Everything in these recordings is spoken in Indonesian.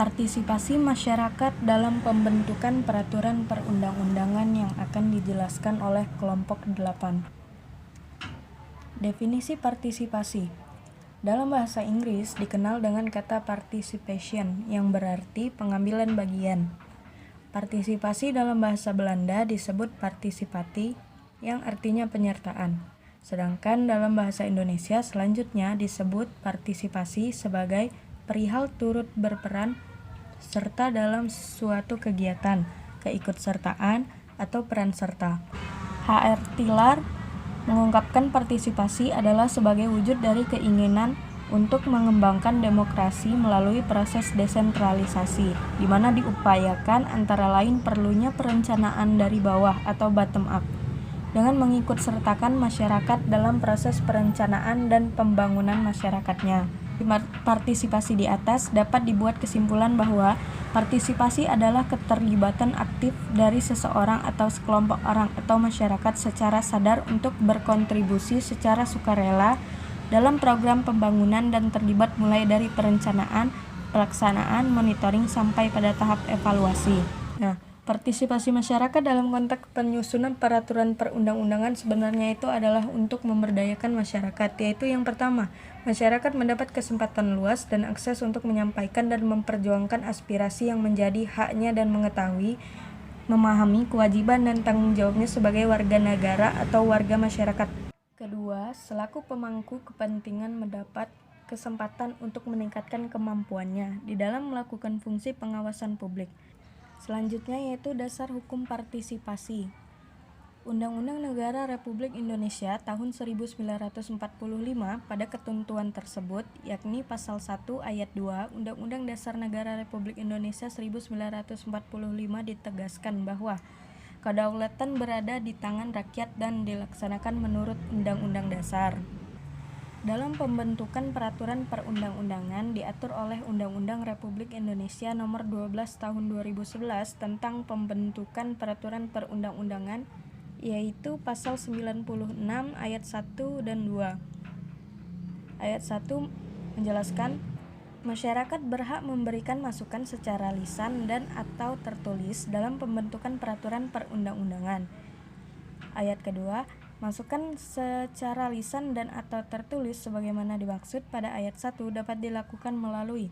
Partisipasi masyarakat dalam pembentukan peraturan perundang-undangan yang akan dijelaskan oleh kelompok 8. Definisi partisipasi. Dalam bahasa Inggris dikenal dengan kata participation yang berarti pengambilan bagian. Partisipasi dalam bahasa Belanda disebut partisipati yang artinya penyertaan. Sedangkan dalam bahasa Indonesia selanjutnya disebut partisipasi sebagai perihal turut berperan serta dalam suatu kegiatan, keikutsertaan, atau peran serta. H.R. Tiller mengungkapkan partisipasi adalah sebagai wujud dari keinginan untuk mengembangkan demokrasi melalui proses desentralisasi, di mana diupayakan antara lain perlunya perencanaan dari bawah atau bottom up, dengan mengikutsertakan masyarakat dalam proses perencanaan dan pembangunan masyarakatnya. Di partisipasi di atas dapat dibuat kesimpulan bahwa partisipasi adalah keterlibatan aktif dari seseorang atau sekelompok orang atau masyarakat secara sadar untuk berkontribusi secara sukarela dalam program pembangunan dan terlibat mulai dari perencanaan, pelaksanaan, monitoring sampai pada tahap evaluasi. Partisipasi masyarakat dalam konteks penyusunan peraturan perundang-undangan sebenarnya itu adalah untuk memberdayakan masyarakat, yaitu yang pertama, masyarakat mendapat kesempatan luas dan akses untuk menyampaikan dan memperjuangkan aspirasi yang menjadi haknya dan mengetahui, memahami kewajiban dan tanggung jawabnya sebagai warga negara atau warga masyarakat. Kedua, selaku pemangku kepentingan mendapat kesempatan untuk meningkatkan kemampuannya di dalam melakukan fungsi pengawasan publik. Selanjutnya yaitu dasar hukum partisipasi. Undang-Undang Negara Republik Indonesia tahun 1945 pada ketentuan tersebut, yakni Pasal 1 Ayat 2 Undang-Undang Dasar Negara Republik Indonesia 1945 ditegaskan bahwa kedaulatan berada di tangan rakyat dan dilaksanakan menurut Undang-Undang Dasar. Dalam pembentukan peraturan perundang-undangan diatur oleh Undang-Undang Republik Indonesia Nomor 12 Tahun 2011 tentang pembentukan peraturan perundang-undangan, yaitu Pasal 96 Ayat 1 dan 2. Ayat 1 menjelaskan, masyarakat berhak memberikan masukan secara lisan dan atau tertulis dalam pembentukan peraturan perundang-undangan. Ayat kedua, masukan secara lisan dan atau tertulis sebagaimana dimaksud pada ayat 1 dapat dilakukan melalui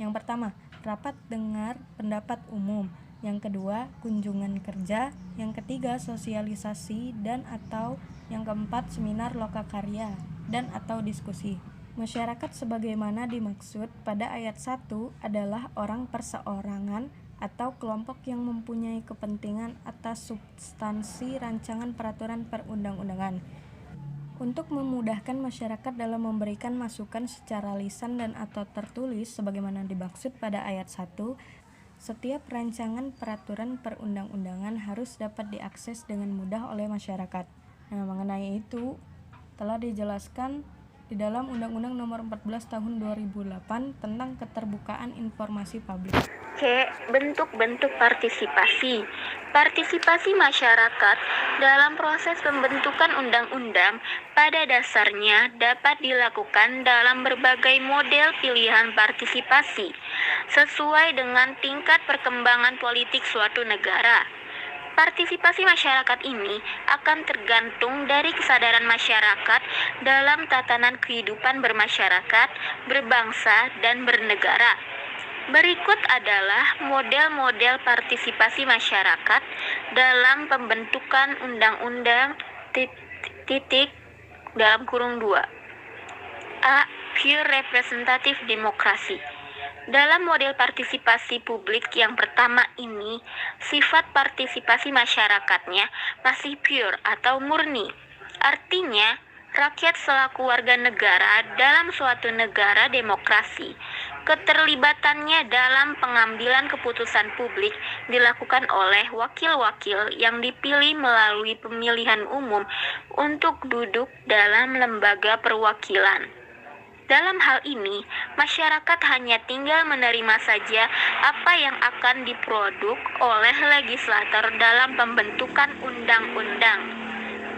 yang pertama, rapat dengar pendapat umum, yang kedua, kunjungan kerja, yang ketiga, sosialisasi dan atau yang keempat, seminar lokakarya dan atau diskusi. Masyarakat sebagaimana dimaksud pada ayat 1 adalah orang perseorangan atau kelompok yang mempunyai kepentingan atas substansi rancangan peraturan perundang-undangan. Untuk memudahkan masyarakat dalam memberikan masukan secara lisan dan atau tertulis sebagaimana dimaksud pada ayat 1, setiap rancangan peraturan perundang-undangan harus dapat diakses dengan mudah oleh masyarakat. Mengenai itu telah dijelaskan di dalam Undang-Undang Nomor 14 Tahun 2008 tentang keterbukaan informasi publik. C. Bentuk-bentuk partisipasi. Partisipasi masyarakat dalam proses pembentukan undang-undang pada dasarnya dapat dilakukan dalam berbagai model pilihan partisipasi sesuai dengan tingkat perkembangan politik suatu negara. Partisipasi masyarakat ini akan tergantung dari kesadaran masyarakat dalam tatanan kehidupan bermasyarakat, berbangsa, dan bernegara. Berikut adalah model-model partisipasi masyarakat dalam pembentukan undang-undang dalam kurung 2. A. Pure representative demokrasi. Dalam model partisipasi publik yang pertama ini, sifat partisipasi masyarakatnya masih pure atau murni. Artinya, rakyat selaku warga negara dalam suatu negara demokrasi. Keterlibatannya dalam pengambilan keputusan publik dilakukan oleh wakil-wakil yang dipilih melalui pemilihan umum untuk duduk dalam lembaga perwakilan. Dalam hal ini, masyarakat hanya tinggal menerima saja apa yang akan diproduk oleh legislator dalam pembentukan undang-undang.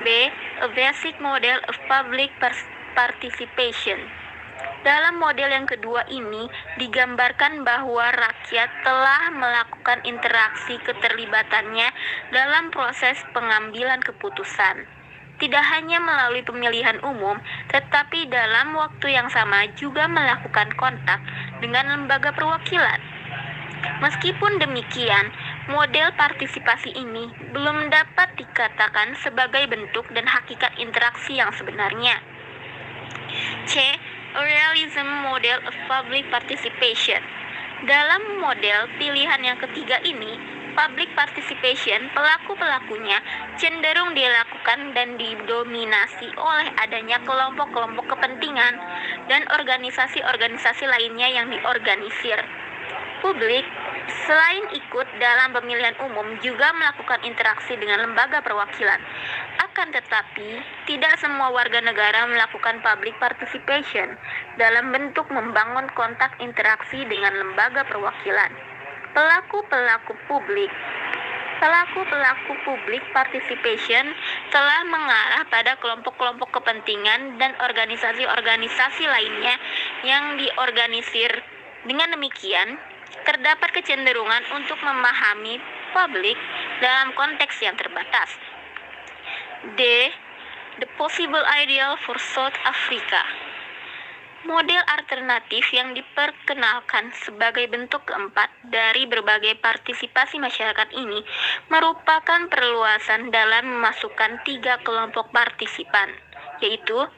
B. A basic model of public participation. Dalam model yang kedua ini digambarkan bahwa rakyat telah melakukan interaksi keterlibatannya dalam proses pengambilan keputusan. Tidak hanya melalui pemilihan umum, tetapi dalam waktu yang sama juga melakukan kontak dengan lembaga perwakilan. Meskipun demikian, model partisipasi ini belum dapat dikatakan sebagai bentuk dan hakikat interaksi yang sebenarnya. C. A realism model of public participation. Dalam model pilihan yang ketiga ini, public participation pelaku-pelakunya cenderung dilakukan dan didominasi oleh adanya kelompok-kelompok kepentingan dan organisasi-organisasi lainnya yang diorganisir. Publik, selain ikut dalam pemilihan umum, juga melakukan interaksi dengan lembaga perwakilan. Akan tetapi, tidak semua warga negara melakukan public participation dalam bentuk membangun kontak interaksi dengan lembaga perwakilan. Pelaku-pelaku public participation telah mengarah pada kelompok-kelompok kepentingan dan organisasi-organisasi lainnya yang diorganisir. Dengan demikian, terdapat kecenderungan untuk memahami publik dalam konteks yang terbatas. D. The possible ideal for South Africa. Model alternatif yang diperkenalkan sebagai bentuk keempat dari berbagai partisipasi masyarakat ini merupakan perluasan dalam memasukkan 3 kelompok partisipan, yaitu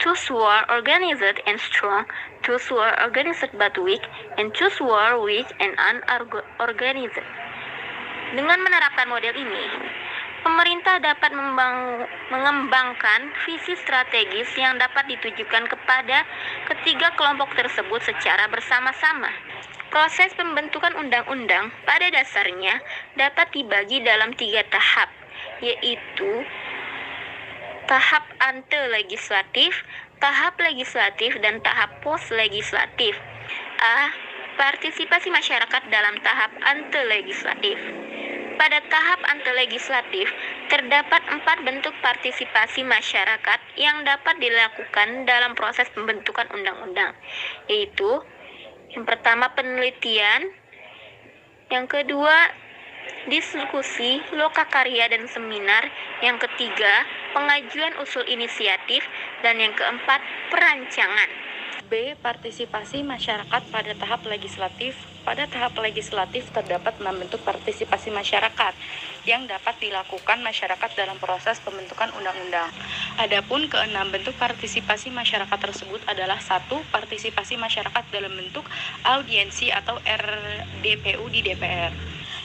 those who are organized and strong, those who are organized but weak, and those who are weak and unorganized. Dengan menerapkan model ini, pemerintah dapat mengembangkan visi strategis yang dapat ditujukan kepada ketiga kelompok tersebut secara bersama-sama. Proses pembentukan undang-undang pada dasarnya dapat dibagi dalam 3 tahap, yaitu tahap ante-legislatif, tahap legislatif, dan tahap post-legislatif. A. Partisipasi masyarakat dalam tahap ante-legislatif. Pada tahap ante-legislatif, terdapat 4 bentuk partisipasi masyarakat yang dapat dilakukan dalam proses pembentukan undang-undang, yaitu yang pertama penelitian, yang kedua diskusi, lokakarya dan seminar, yang ketiga pengajuan usul inisiatif, dan yang keempat perancangan. B. Partisipasi masyarakat pada tahap legislatif. Pada tahap legislatif terdapat 6 bentuk partisipasi masyarakat yang dapat dilakukan masyarakat dalam proses pembentukan undang-undang. Adapun ke-6 bentuk partisipasi masyarakat tersebut adalah 1. Partisipasi masyarakat dalam bentuk audiensi atau RDPU di DPR.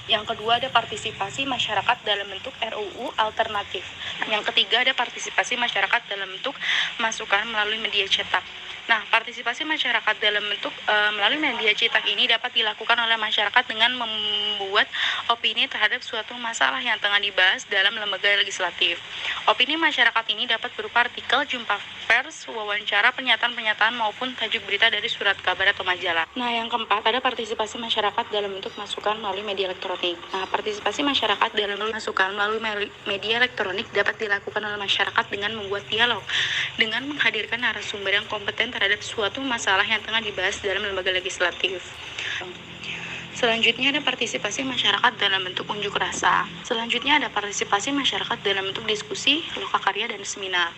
Yang kedua ada partisipasi masyarakat dalam bentuk RUU alternatif. Yang ketiga ada partisipasi masyarakat dalam bentuk masukan melalui media cetak. Nah, partisipasi masyarakat dalam bentuk melalui media cetak ini dapat dilakukan oleh masyarakat dengan membuat opini terhadap suatu masalah yang tengah dibahas dalam lembaga legislatif. Opini masyarakat ini dapat berupa artikel, jumpa pers, wawancara, pernyataan-pernyataan maupun tajuk berita dari surat kabar atau majalah. Nah, yang keempat ada partisipasi masyarakat dalam bentuk masukan melalui media elektronik. Nah, partisipasi masyarakat dalam masukan melalui media elektronik dapat dilakukan oleh masyarakat dengan membuat dialog, dengan menghadirkan narasumber yang kompeten terhadap suatu masalah yang tengah dibahas dalam lembaga legislatif. Selanjutnya ada partisipasi masyarakat dalam bentuk unjuk rasa. Selanjutnya ada partisipasi masyarakat dalam bentuk diskusi, lokakarya, dan seminar.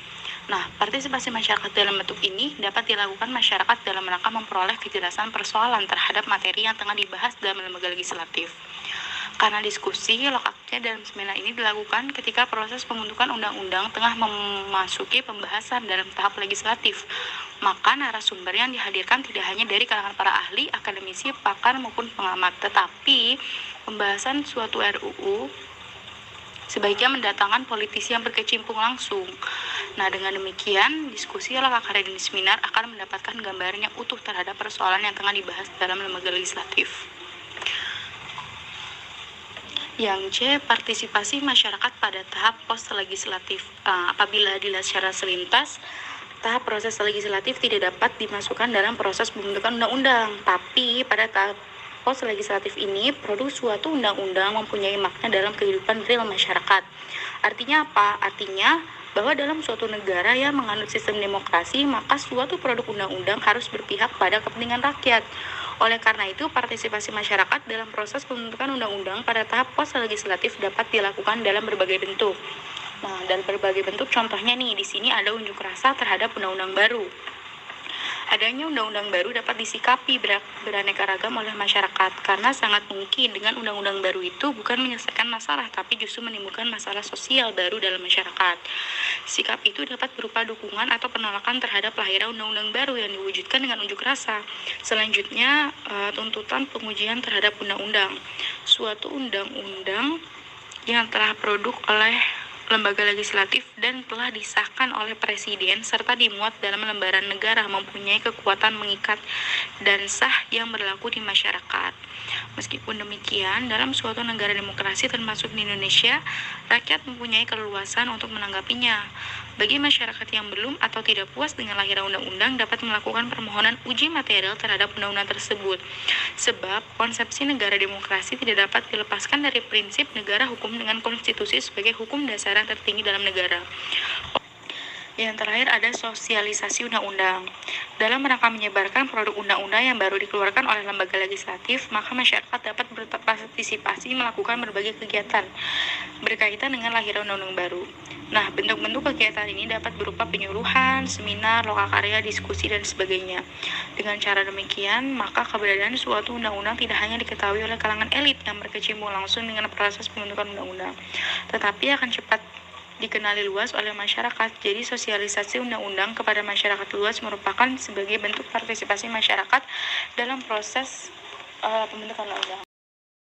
Nah, partisipasi masyarakat dalam bentuk ini dapat dilakukan masyarakat dalam rangka memperoleh kejelasan persoalan terhadap materi yang tengah dibahas dalam lembaga legislatif. Karena diskusi, lokakarya, dan seminar ini dilakukan ketika proses pembentukan undang-undang tengah memasuki pembahasan dalam tahap legislatif, maka narasumber yang dihadirkan tidak hanya dari kalangan para ahli, akademisi, pakar, maupun pengamat, tetapi pembahasan suatu RUU sebaiknya mendatangkan politisi yang berkecimpung langsung. Nah, dengan demikian, diskusi, lokakarya, dan seminar akan mendapatkan gambaran yang utuh terhadap persoalan yang tengah dibahas dalam lembaga legislatif. Yang C, partisipasi masyarakat pada tahap post-legislatif. Apabila dilihat secara selintas, tahap proses legislatif tidak dapat dimasukkan dalam proses pembentukan undang-undang. Tapi pada tahap post-legislatif ini, produk suatu undang-undang mempunyai makna dalam kehidupan real masyarakat. Artinya apa? Artinya bahwa dalam suatu negara yang menganut sistem demokrasi, maka suatu produk undang-undang harus berpihak pada kepentingan rakyat. Oleh karena itu, partisipasi masyarakat dalam proses pembentukan undang-undang pada tahap legislatif dapat dilakukan dalam berbagai bentuk. Nah, dan berbagai bentuk contohnya nih, di sini ada unjuk rasa terhadap undang-undang baru. Adanya undang-undang baru dapat disikapi beraneka ragam oleh masyarakat, karena sangat mungkin dengan undang-undang baru itu bukan menyelesaikan masalah, tapi justru menimbulkan masalah sosial baru dalam masyarakat. Sikap itu dapat berupa dukungan atau penolakan terhadap lahirnya undang-undang baru yang diwujudkan dengan unjuk rasa. Selanjutnya, tuntutan pengujian terhadap undang-undang. Suatu undang-undang yang telah produk oleh lembaga legislatif dan telah disahkan oleh presiden serta dimuat dalam lembaran negara mempunyai kekuatan mengikat dan sah yang berlaku di masyarakat. Meskipun demikian, dalam suatu negara demokrasi termasuk di Indonesia, rakyat mempunyai keleluasan untuk menanggapinya. Bagi masyarakat yang belum atau tidak puas dengan lahirnya undang-undang dapat melakukan permohonan uji material terhadap undang-undang tersebut. Sebab konsepsi negara demokrasi tidak dapat dilepaskan dari prinsip negara hukum dengan konstitusi sebagai hukum dasar yang tertinggi dalam negara. Yang terakhir ada sosialisasi undang-undang. Dalam rangka menyebarkan produk undang-undang yang baru dikeluarkan oleh lembaga legislatif, maka masyarakat dapat berpartisipasi melakukan berbagai kegiatan berkaitan dengan lahirnya undang-undang baru. Nah, bentuk-bentuk kegiatan ini dapat berupa penyuluhan, seminar, lokakarya, diskusi, dan sebagainya. Dengan cara demikian, maka keberadaan suatu undang-undang tidak hanya diketahui oleh kalangan elit yang berkecimpung langsung dengan proses pembentukan undang-undang, tetapi akan cepat dikenali luas oleh masyarakat. Jadi sosialisasi undang-undang kepada masyarakat luas merupakan sebagai bentuk partisipasi masyarakat dalam proses pembentukan undang-undang.